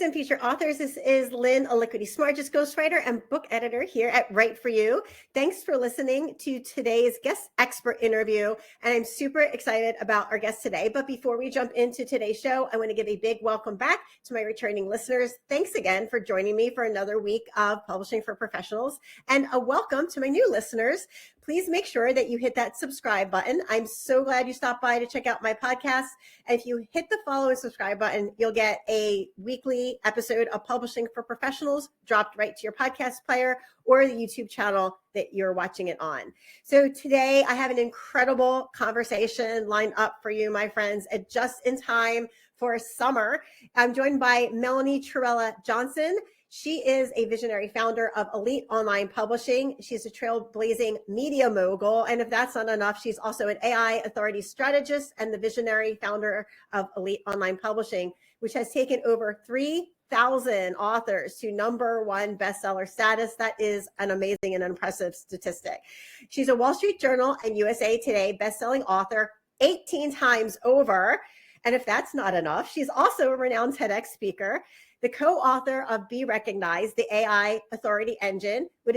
and feature authors. This is Lynn Smargis, ghostwriter and book editor here at Write For You. Thanks for listening to today's guest expert interview. And I'm super excited about our guest today. But before we jump into today's show, I want to give a big welcome back to my returning listeners. Thanks again for joining me for another week of Publishing for Professionals. And a welcome to my new listeners. Please make sure that you hit that subscribe button. I'm so glad you stopped by to check out my podcast. And if you hit the follow and subscribe button, you'll get a weekly episode of Publishing for Professionals dropped right to your podcast player or the YouTube channel that you're watching it on. So today I have an incredible conversation lined up for you, my friends, and just in time for summer. I'm joined by Melanie Trela Johnson. She is a visionary founder of Elite Online Publishing. She's a trailblazing media mogul. And if that's not enough, she's also an AI authority strategist and the visionary founder of Elite Online Publishing, which has taken over 3,000 authors to #1 bestseller status. That is an amazing and impressive statistic. She's a Wall Street Journal and USA Today bestselling author 18 times over. And if that's not enough, she's also a renowned TEDx speaker, the co-author of Be Recognized, the AI Authority Engine, which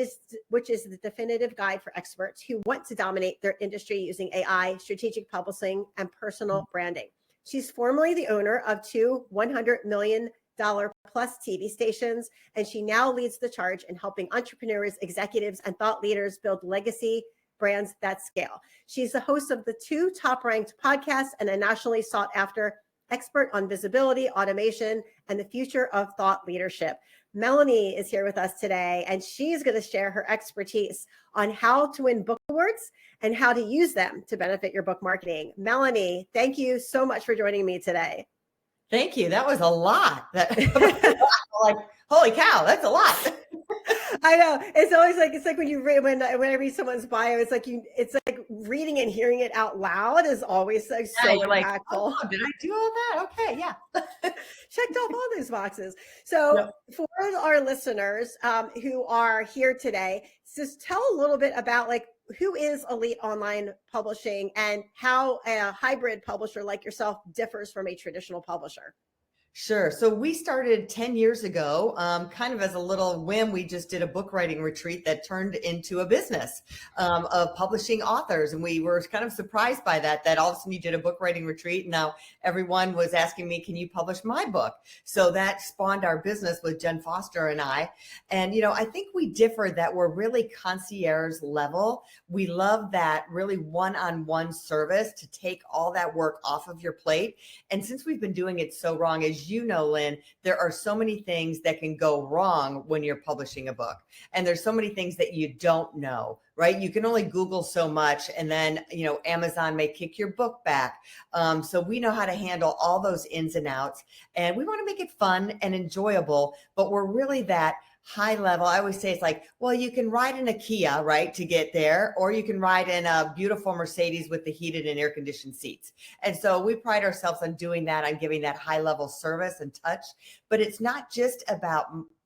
is the definitive guide for experts who want to dominate their industry using AI, strategic publishing, and personal branding. She's formerly the owner of 2 $100 million plus TV stations, and she now leads the charge in helping entrepreneurs, executives, and thought leaders build legacy brands that scale. She's the host of the 2 top-ranked podcasts and a nationally sought-after expert on visibility, automation, and the future of thought leadership. Melanie is here with us today, and she's going to share her expertise on how to win book awards and how to use them to benefit your book marketing. Melanie, thank you so much for joining me today. Thank you. That was a lot. Like, holy cow, that's a lot. I know. It's always like, it's like when you read, when I read someone's bio, it's like reading and hearing it out loud is always like so impactful. Like, oh, did I do all that? Okay. Yeah. Checked off all those boxes. So for our listeners who are here today, just tell a little bit about like, who is Elite Online Publishing and how a hybrid publisher like yourself differs from a traditional publisher? Sure. So we started 10 years ago, kind of as a little whim. We just did a book writing retreat that turned into a business of publishing authors. And we were kind of surprised by that all of a sudden you did a book writing retreat. And now everyone was asking me, can you publish my book? So that spawned our business with Jen Foster and I. And, you know, I think we differ that we're really concierge level. We love that really one-on-one service to take all that work off of your plate. And since we've been doing it so wrong, as you know, Lynn, there are so many things that can go wrong when you're publishing a book. And there's so many things that you don't know, right? You can only Google so much, and then, you know, Amazon may kick your book back. So we know how to handle all those ins and outs, and we want to make it fun and enjoyable, but we're really that high level. I always say it's like, well, you can ride in a Kia, right, to get there, or you can ride in a beautiful Mercedes with the heated and air conditioned seats. And so we pride ourselves on doing that, on giving that high level service and touch. But it's not just about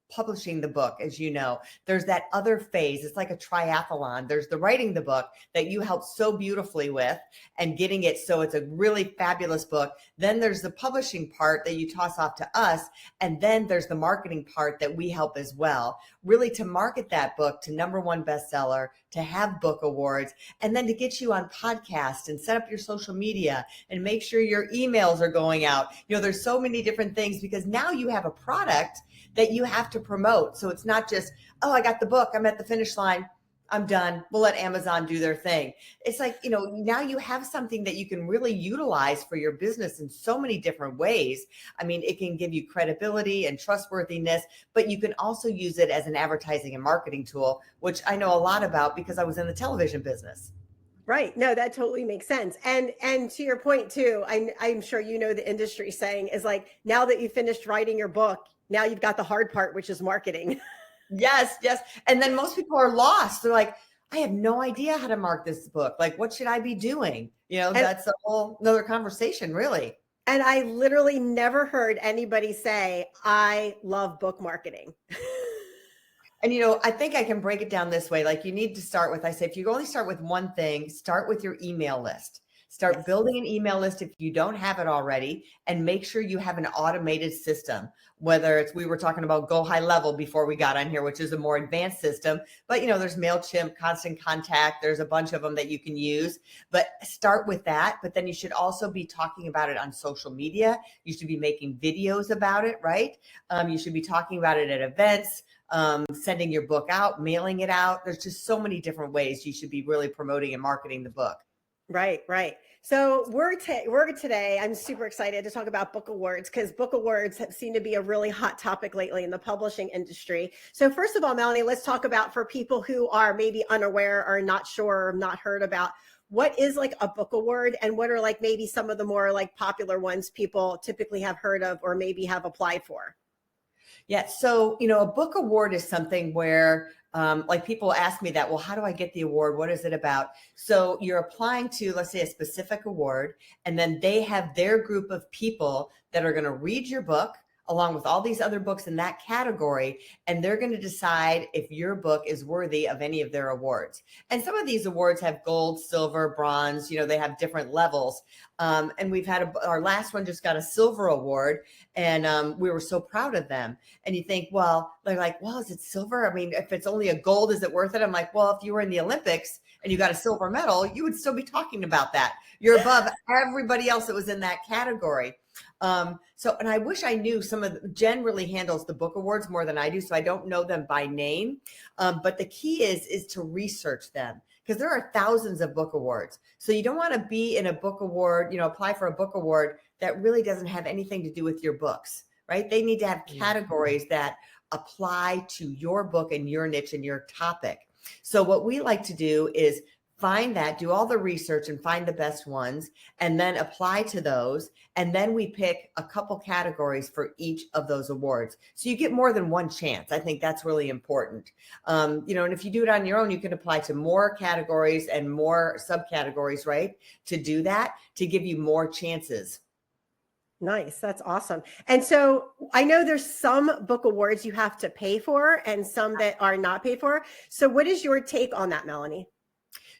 publishing the book. As you know, there's that other phase. It's like a triathlon. There's the writing the book that you helped so beautifully with and getting it so it's a really fabulous book. Then there's the publishing part that you toss off to us. And then there's the marketing part that we help as well, really to market that book to #1 bestseller, to have book awards, and then to get you on podcasts and set up your social media and make sure your emails are going out. You know, there's so many different things because now you have a product that you have to promote. So it's not just, oh, I got the book, I'm at the finish line, I'm done, we'll let Amazon do their thing. It's like, you know, now you have something that you can really utilize for your business in so many different ways. I mean, it can give you credibility and trustworthiness, but you can also use it as an advertising and marketing tool, which I know a lot about because I was in the television business. Right. No, that totally makes sense. And to your point too, I'm sure you know the industry saying is like, now that you finished writing your book, now you've got the hard part, which is marketing. Yes. And then most people are lost. They're like, I have no idea how to market this book. Like, what should I be doing? You know, that's a whole nother conversation, really. And I literally never heard anybody say, I love book marketing. And, you know, I think I can break it down this way. Like, you need to start with, I say, if you only start with one thing, start with your email list. Start Yes. building an email list if you don't have it already, and make sure you have an automated system. Whether it's, we were talking about Go High Level before we got on here, which is a more advanced system, but there's MailChimp, Constant Contact, there's a bunch of them that you can use, but start with that. But then you should also be talking about it on social media. You should be making videos about it, right? You should be talking about it at events, sending your book out, mailing it out. There's just so many different ways you should be really promoting and marketing the book. Right, right. So we're today. I'm super excited to talk about book awards because book awards have seemed to be a really hot topic lately in the publishing industry. So first of all, Melanie, let's talk about, for people who are maybe unaware or not sure or not heard about, what is like a book award, and what are like maybe some of the more like popular ones people typically have heard of or maybe have applied for. Yeah. So, a book award is something where, like, people ask me that, well, how do I get the award? What is it about? So you're applying to, let's say, a specific award, and then they have their group of people that are going to read your book along with all these other books in that category. And they're going to decide if your book is worthy of any of their awards. And some of these awards have gold, silver, bronze, they have different levels. And we've had our last one just got a silver award, and we were so proud of them. And you think, well, they're like, well, is it silver? I mean, if it's only a gold, is it worth it? I'm like, well, if you were in the Olympics and you got a silver medal, you would still be talking about that. You're above everybody else that was in that category. And I wish I knew Jen really handles the book awards more than I do, so I don't know them by name. But the key is to research them, because there are thousands of book awards. So you don't want to be in a book award, apply for a book award that really doesn't have anything to do with your books, right? They need to have categories that apply to your book and your niche and your topic. So what we like to do is find that, do all the research and find the best ones, and then apply to those. And then we pick a couple categories for each of those awards. So you get more than one chance. I think that's really important. And if you do it on your own, you can apply to more categories and more subcategories, right? To do that, to give you more chances. Nice. That's awesome. And so I know there's some book awards you have to pay for and some that are not paid for. So what is your take on that, Melanie?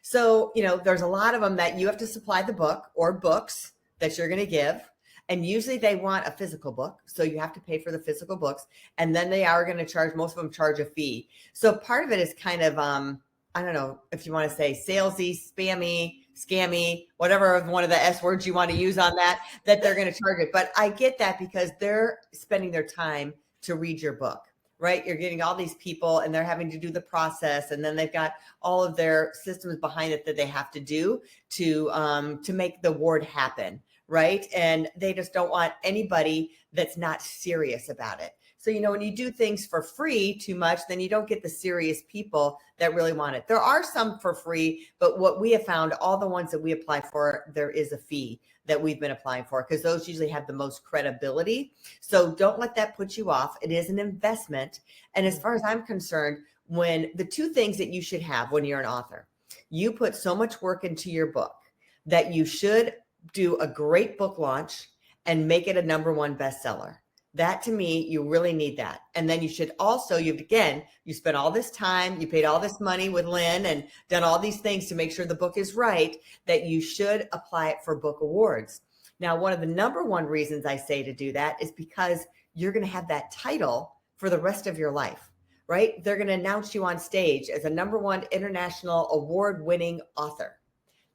So, there's a lot of them that you have to supply the book or books that you're going to give. And usually they want a physical book. So you have to pay for the physical books. And then they are going to charge, most of them charge a fee. So part of it is kind of, I don't know if you want to say salesy, spammy, scammy, whatever one of the S words you want to use on that they're going to charge it. But I get that because they're spending their time to read your book. Right? You're getting all these people and they're having to do the process. And then they've got all of their systems behind it that they have to do to make the award happen. Right? And they just don't want anybody that's not serious about it. So, when you do things for free too much, then you don't get the serious people that really want it. There are some for free, but what we have found, all the ones that we apply for, there is a fee that we've been applying for, because those usually have the most credibility. So don't let that put you off. It is an investment. And as far as I'm concerned, when the two things that you should have when you're an author, you put so much work into your book that you should do a great book launch and make it a #1 bestseller. That, to me, you really need that. And then you should also, you spent all this time, you paid all this money with Lynn and done all these things to make sure the book is right, that you should apply it for book awards. Now, one of the #1 reasons I say to do that is because you're going to have that title for the rest of your life, right? They're going to announce you on stage as a #1 international award-winning author.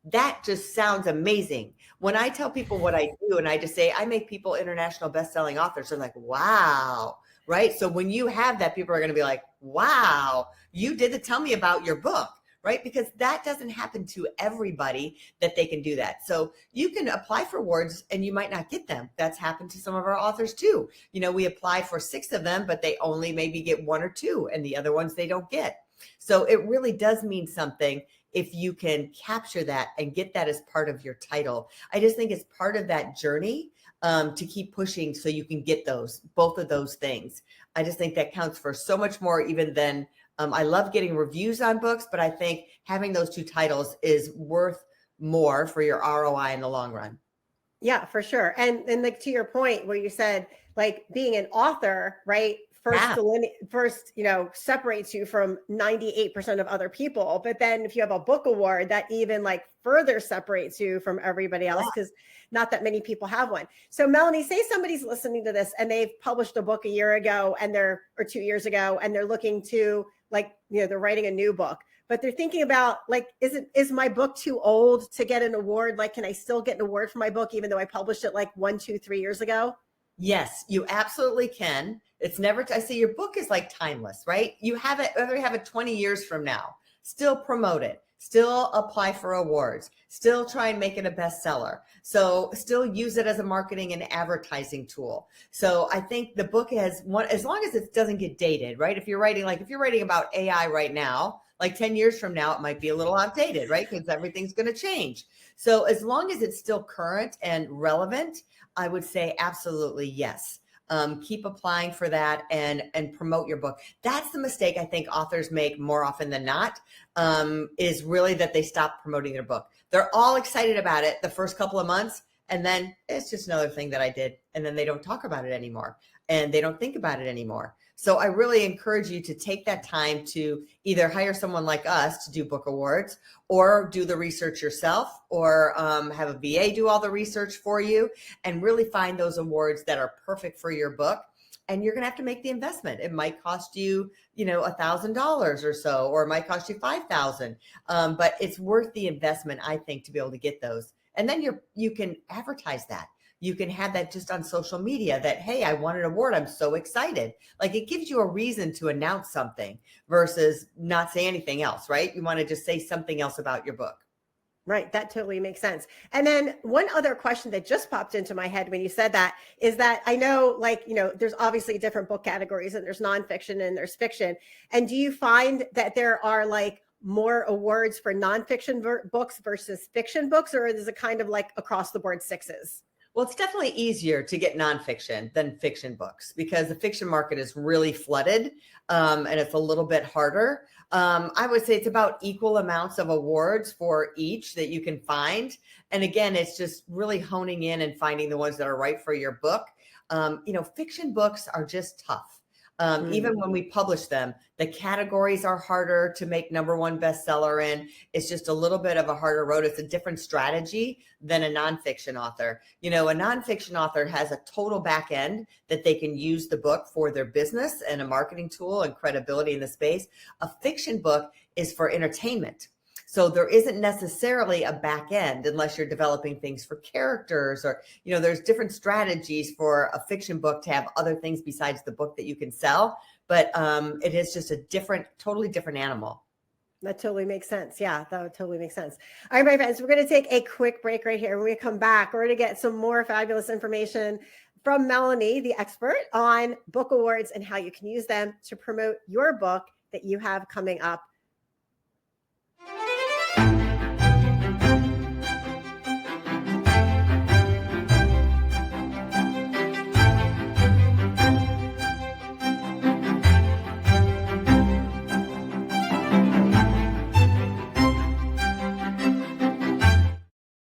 That just sounds amazing. When I tell people what I do and I just say, I make people international best-selling authors, they're like, wow, right? So when you have that, people are going to be like, wow, you did tell me about your book, right? Because that doesn't happen to everybody that they can do that. So you can apply for awards and you might not get them. That's happened to some of our authors too. We apply for 6 of them, but they only maybe get 1 or 2, and the other ones they don't get. So it really does mean something if you can capture that and get that as part of your title. I just think it's part of that journey to keep pushing so you can get both of those things. I just think that counts for so much more even than, I love getting reviews on books, but I think having those 2 titles is worth more for your ROI in the long run. Yeah, for sure. And like to your point where you said, like being an author, right? first, Yeah. first, separates you from 98% of other people. But then if you have a book award, that even like further separates you from everybody else, because not that many people have one. So Melanie, say somebody's listening to this and they've published a book a year ago or 2 years ago, and they're looking to they're writing a new book, but they're thinking about is my book too old to get an award? Like, can I still get an award for my book even though I published it like 1, 2, 3 years ago? Yes, you absolutely can. It's never, I say your book is like timeless, right? You have it, whether you have it 20 years from now, still promote it, still apply for awards, still try and make it a bestseller. So still use it as a marketing and advertising tool. So I think the book has one, as long as it doesn't get dated, right? If you're writing about AI right now, like 10 years from now, it might be a little outdated, right? Because everything's going to change. So as long as it's still current and relevant, I would say absolutely yes. Keep applying for that and promote your book. That's the mistake I think authors make more often than not, is really that they stop promoting their book. They're all excited about it the first couple of months, and then it's just another thing that I did. And then they don't talk about it anymore, and they don't think about it anymore. So I really encourage you to take that time to either hire someone like us to do book awards, or do the research yourself, or have a VA do all the research for you, and really find those awards that are perfect for your book. And you're going to have to make the investment. It might cost you, $1,000 or so, or it might cost you $5,000. But it's worth the investment, I think, to be able to get those. And then you can advertise that. You can have that just on social media that, hey, I won an award. I'm so excited. Like, it gives you a reason to announce something versus not say anything else, right? You want to just say something else about your book. Right. That totally makes sense. And then one other question that just popped into my head when you said that is that I know, there's obviously different book categories, and there's nonfiction and there's fiction. And do you find that there are more awards for nonfiction books versus fiction books, or is it kind of like across the board sixes? Well, it's definitely easier to get nonfiction than fiction books, because the fiction market is really flooded, and it's a little bit harder. I would say it's about equal amounts of awards for each that you can find. And again, it's just really honing in and finding the ones that are right for your book. Fiction books are just tough. Even when we publish them, the categories are harder to make #1 bestseller in. It's just a little bit of a harder road. It's a different strategy than a nonfiction author. A nonfiction author has a total back end that they can use the book for their business and a marketing tool and credibility in the space. A fiction book is for entertainment. So there isn't necessarily a back end unless you're developing things for characters, or, there's different strategies for a fiction book to have other things besides the book that you can sell. But it is just a totally different animal. That totally makes sense. Yeah, that would totally make sense. All right, my friends, we're going to take a quick break right here. When we come back, we're going to get some more fabulous information from Melanie, the expert on book awards and how you can use them to promote your book that you have coming up.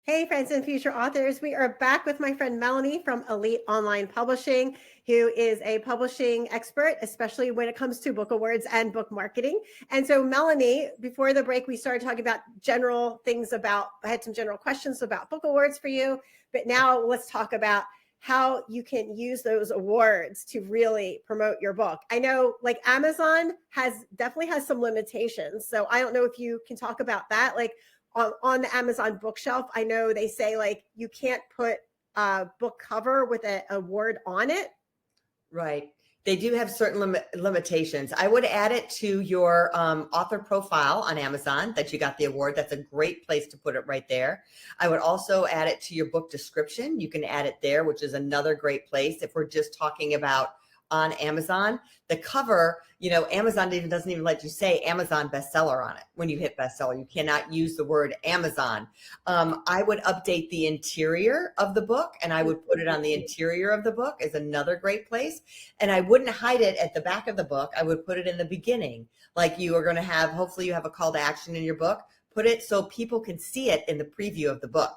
Hey, friends and future authors. We are back with my friend Melanie from Elite Online Publishing, who is a publishing expert, especially when it comes to book awards and book marketing. And so, Melanie, before the break, we started talking about I had some general questions about book awards for you, but now let's talk about how you can use those awards to really promote your book. I know Amazon definitely has some limitations. So I don't know if you can talk about that. On the Amazon bookshelf, I know they say you can't put a book cover with an award on it. Right. They do have certain limitations. I would add it to your author profile on Amazon that you got the award. That's a great place to put it right there. I would also add it to your book description. You can add it there, which is another great place. If we're just talking about on Amazon, the cover, Amazon doesn't even let you say Amazon bestseller on it. When you hit bestseller, you cannot use the word Amazon. I would update the interior of the book, and I would put it on the interior of the book is another great place. And I wouldn't hide it at the back of the book. I would put it in the beginning. Like you are going to hopefully you have a call to action in your book. Put it so people can see it in the preview of the book.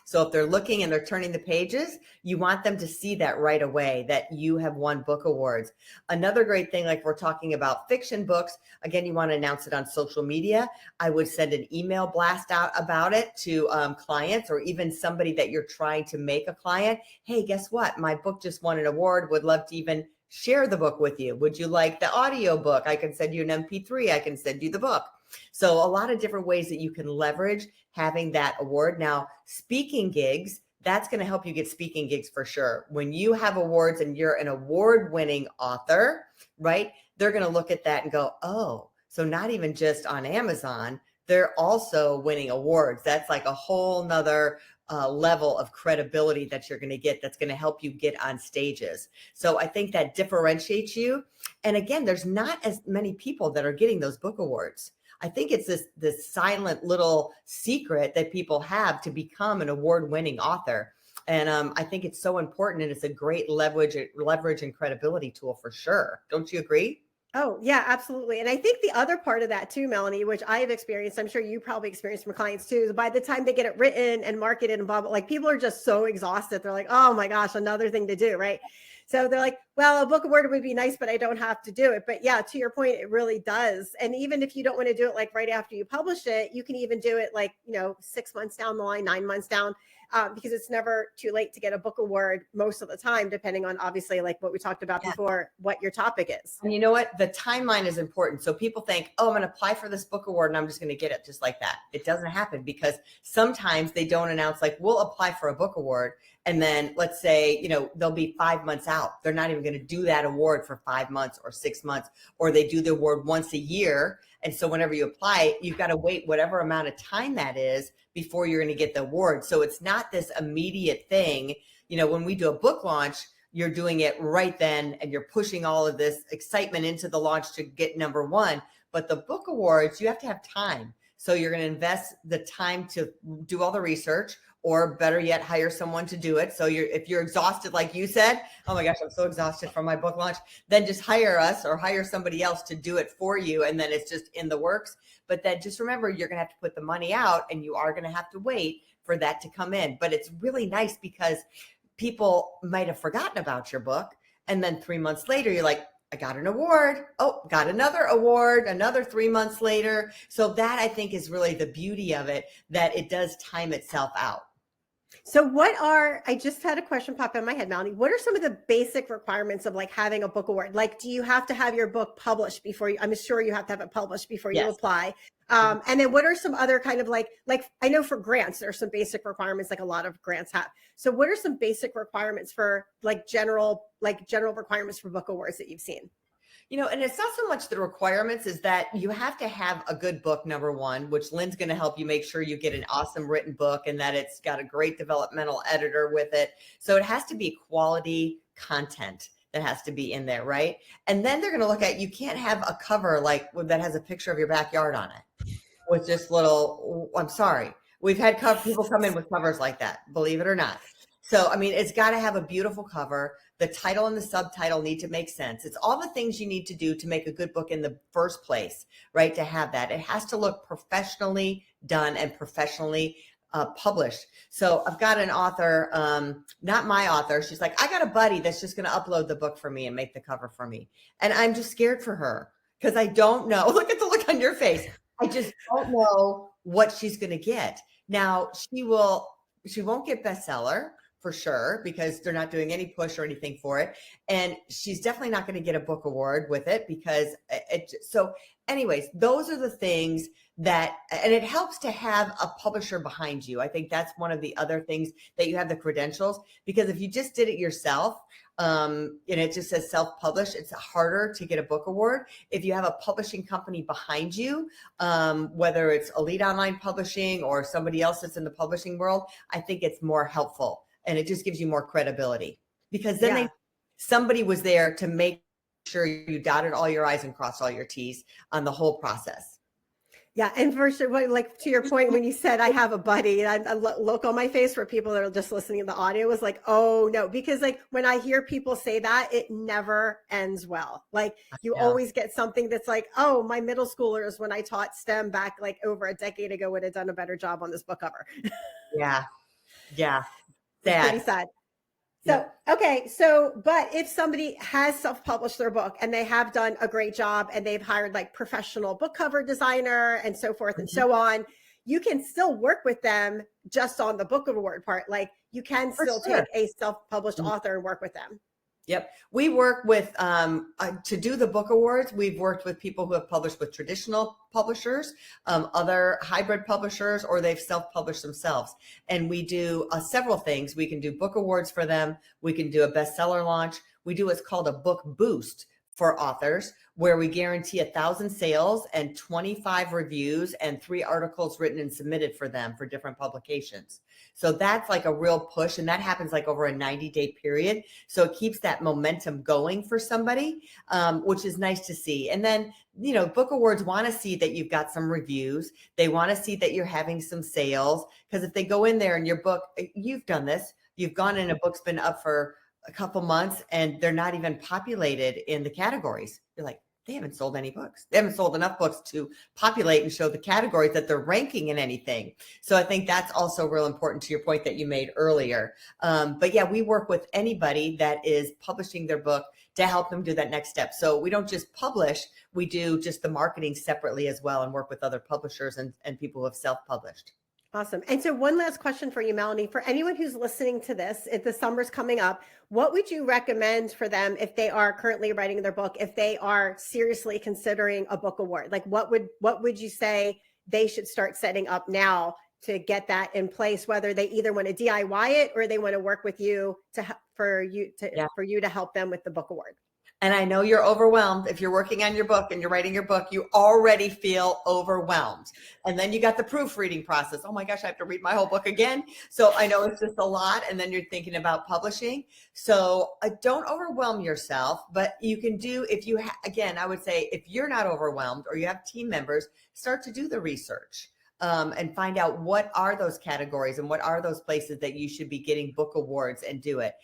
So if they're looking and they're turning the pages, you want them to see that right away, that you have won book awards. Another great thing, like we're talking about fiction books, again, you want to announce it on social media. I would send an email blast out about it to clients, or even somebody that you're trying to make a client. Hey, guess what? My book just won an award. Would love to even share the book with you. Would you like the audio book? I can send you an MP3. I can send you the book. So a lot of different ways that you can leverage having that award. Now, speaking gigs, that's going to help you get speaking gigs for sure. When you have awards and you're an award-winning author, right? They're going to look at that and go, oh, so not even just on Amazon, they're also winning awards. That's like a whole nother level of credibility that you're going to get, that's going to help you get on stages. So I think that differentiates you. And again, there's not as many people that are getting those book awards. I think it's this silent little secret that people have to become an award-winning author. And I think it's so important, and it's a great leverage and credibility tool for sure. Don't you agree? Oh, yeah, absolutely. And I think the other part of that too, Melanie, which I have experienced, I'm sure you probably experienced from clients too, is by the time they get it written and marketed and blah, blah, like people are just so exhausted. They're like, oh my gosh, another thing to do, right? So they're like, well, a book award would be nice, but I don't have to do it. But yeah, to your point, it really does. And even if you don't want to do it like right after you publish it, you can even do it like, 6 months down the line, 9 months down, because it's never too late to get a book award most of the time, depending on obviously like what we talked about before, what your topic is. And you know what? The timeline is important. So people think, oh, I'm going to apply for this book award and I'm just going to get it just like that. It doesn't happen, because sometimes they don't announce, like, we'll apply for a book award. And then let's say, they'll be 5 months out. They're not even going to do that award for 5 months or 6 months, or they do the award once a year. And so whenever you apply, you've got to wait whatever amount of time that is before you're going to get the award. So it's not this immediate thing. When we do a book launch, you're doing it right then, and you're pushing all of this excitement into the launch to get number one. But the book awards, you have to have time. So you're going to invest the time to do all the research, or better yet, hire someone to do it. So if you're exhausted, like you said, oh my gosh, I'm so exhausted from my book launch, then just hire us or hire somebody else to do it for you. And then it's just in the works. But then just remember, you're going to have to put the money out, and you are going to have to wait for that to come in. But it's really nice, because people might have forgotten about your book. And then 3 months later, you're like, I got an award. Oh, got another award, another 3 months later. So that, I think, is really the beauty of it, that it does time itself out. So I just had a question pop in my head, Melanie. What are some of the basic requirements of like having a book award? Like, do you have to have your book published before I'm sure you have to have it published before you apply. And then what are some other kind of like I know for grants, there are some basic requirements, like a lot of grants have. So what are some basic requirements for general requirements for book awards that you've seen? And it's not so much the requirements, is that you have to have a good book, number one, which Lynn's going to help you make sure you get an awesome written book, and that it's got a great developmental editor with it. So it has to be quality content that has to be in there, right? And then they're going to look at, you can't have a cover like that has a picture of your backyard on it with this little, I'm sorry. We've had people come in with covers like that, believe it or not. So, it's got to have a beautiful cover. The title and the subtitle need to make sense. It's all the things you need to do to make a good book in the first place, right? To have that. It has to look professionally done and professionally published. So I've got an author, not my author. She's like, I got a buddy that's just going to upload the book for me and make the cover for me. And I'm just scared for her, because I don't know. Look at the look on your face. I just don't know what she's going to get. Now, she won't get bestseller for sure, because they're not doing any push or anything for it. And she's definitely not going to get a book award with it, because so anyways, those are the things that, and it helps to have a publisher behind you. I think that's one of the other things, that you have the credentials, because if you just did it yourself, and it just says self-published, it's harder to get a book award. If you have a publishing company behind you, whether it's Elite Online Publishing or somebody else that's in the publishing world, I think it's more helpful, and it just gives you more credibility, because then somebody was there to make sure you dotted all your I's and crossed all your T's on the whole process. Yeah. And for sure, like to your point, when you said I have a buddy, and a look on my face for people that are just listening to the audio was like, oh no, because like when I hear people say that, it never ends well. Like you always get something that's like, oh, my middle schoolers, when I taught STEM back like over a decade ago, would have done a better job on this book cover. Yeah. Yeah. It's pretty Sad. sad. So, Yep. okay. But if somebody has self-published their book and they have done a great job and they've hired like professional book cover designer and so forth and Mhm. so on, you can still work with them just on the book award part. Like you can For still sure. take a self-published author and work with them. Yep. We work with, to do the book awards, we've worked with people who have published with traditional publishers, other hybrid publishers, or they've self-published themselves. And we do several things. We can do book awards for them. We can do a bestseller launch. We do what's called a book boost for authors, where we guarantee 1,000 sales and 25 reviews and 3 articles written and submitted for them for different publications. So that's like a real push, and that happens like over a 90-day period. So it keeps that momentum going for somebody, which is nice to see. And then, book awards want to see that you've got some reviews. They want to see that you're having some sales, because if they go in there and your book, you've done this, you've gone in, a book's been up for a couple months and they're not even populated in the categories. You're like, they haven't sold any books. They haven't sold enough books to populate and show the categories that they're ranking in anything. So I think that's also real important to your point that you made earlier. But yeah, we work with anybody that is publishing their book to help them do that next step. So we don't just publish, we do just the marketing separately as well, and work with other publishers and people who have self-published. Awesome. And so one last question for you, Melanie, for anyone who's listening to this, if the summer's coming up, what would you recommend for them if they are currently writing their book, if they are seriously considering a book award? Like what would you say they should start setting up now to get that in place, whether they either want to DIY it or they want to work with you for you to help them with the book award? And I know you're overwhelmed. If you're working on your book and you're writing your book, you already feel overwhelmed. And then you got the proofreading process. Oh my gosh, I have to read my whole book again. So I know it's just a lot. And then you're thinking about publishing. So don't overwhelm yourself, but you can do, if you, again, I would say if you're not overwhelmed or you have team members, start to do the research. And find out what are those categories and what are those places that you should be getting book awards, and do it.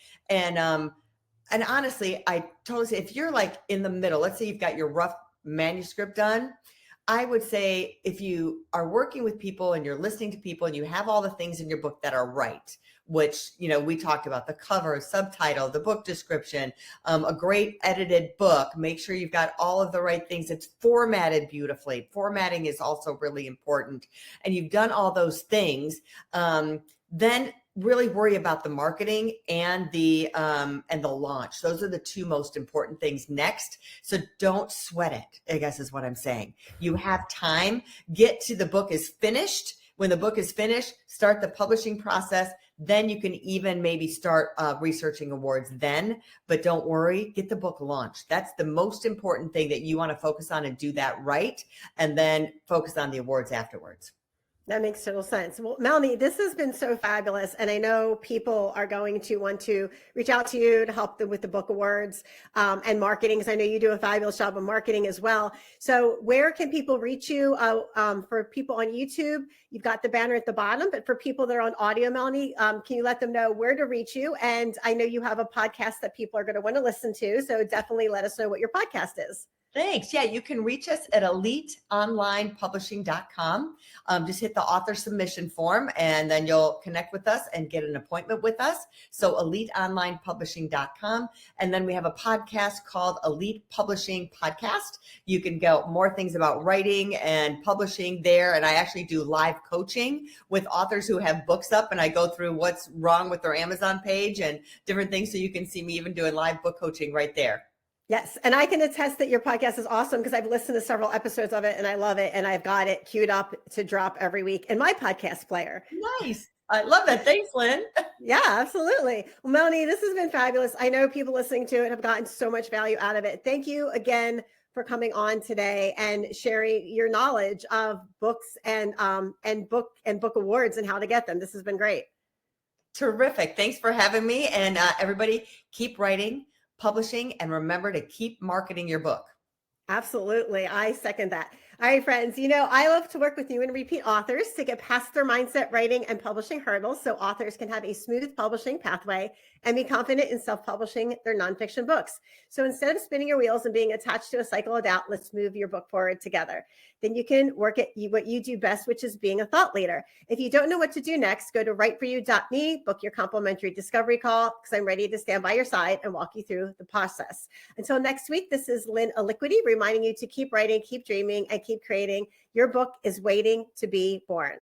And honestly, I totally say, if you're like in the middle, let's say you've got your rough manuscript done, I would say if you are working with people and you're listening to people and you have all the things in your book that are right, which, we talked about, the cover, subtitle, the book description, a great edited book, make sure you've got all of the right things. It's formatted beautifully. Formatting is also really important. And you've done all those things. Then really worry about the marketing and the launch. Those are the 2 most important things next. So don't sweat it, I guess is what I'm saying. You have time. Get to the book is finished. When the book is finished, start the publishing process. Then you can even maybe start researching awards then. But don't worry, get the book launched. That's the most important thing that you want to focus on, and do that right. And then focus on the awards afterwards. That makes total sense. Well, Melanie, this has been so fabulous. And I know people are going to want to reach out to you to help them with the book awards and marketing, because I know you do a fabulous job of marketing as well. So where can people reach you? For people on YouTube, you've got the banner at the bottom, but for people that are on audio, Melanie, can you let them know where to reach you? And I know you have a podcast that people are going to want to listen to. So definitely let us know what your podcast is. Thanks. Yeah, you can reach us at eliteonlinepublishing.com. Just hit the author submission form, and then you'll connect with us and get an appointment with us. So eliteonlinepublishing.com. And then we have a podcast called Elite Publishing Podcast. You can get more things about writing and publishing there. And I actually do live coaching with authors who have books up, and I go through what's wrong with their Amazon page and different things. So you can see me even doing live book coaching right there. Yes. And I can attest that your podcast is awesome, because I've listened to several episodes of it and I love it. And I've got it queued up to drop every week in my podcast player. Nice. I love that. Thanks, Lynn. Yeah, absolutely. Well, Melanie, this has been fabulous. I know people listening to it have gotten so much value out of it. Thank you again for coming on today and sharing your knowledge of books and book awards and how to get them. This has been great. Terrific. Thanks for having me. And everybody, keep writing, publishing, and remember to keep marketing your book. Absolutely. I second that. All right, friends, you know, I love to work with new and repeat authors to get past their mindset, writing, and publishing hurdles so authors can have a smooth publishing pathway and be confident in self-publishing their nonfiction books. So instead of spinning your wheels and being attached to a cycle of doubt, let's move your book forward together. Then you can work at what you do best, which is being a thought leader. If you don't know what to do next, go to writeforyou.me, book your complimentary discovery call, because I'm ready to stand by your side and walk you through the process. Until next week, this is Lynn Aliquity reminding you to keep writing, keep dreaming, and keep creating. Your book is waiting to be born.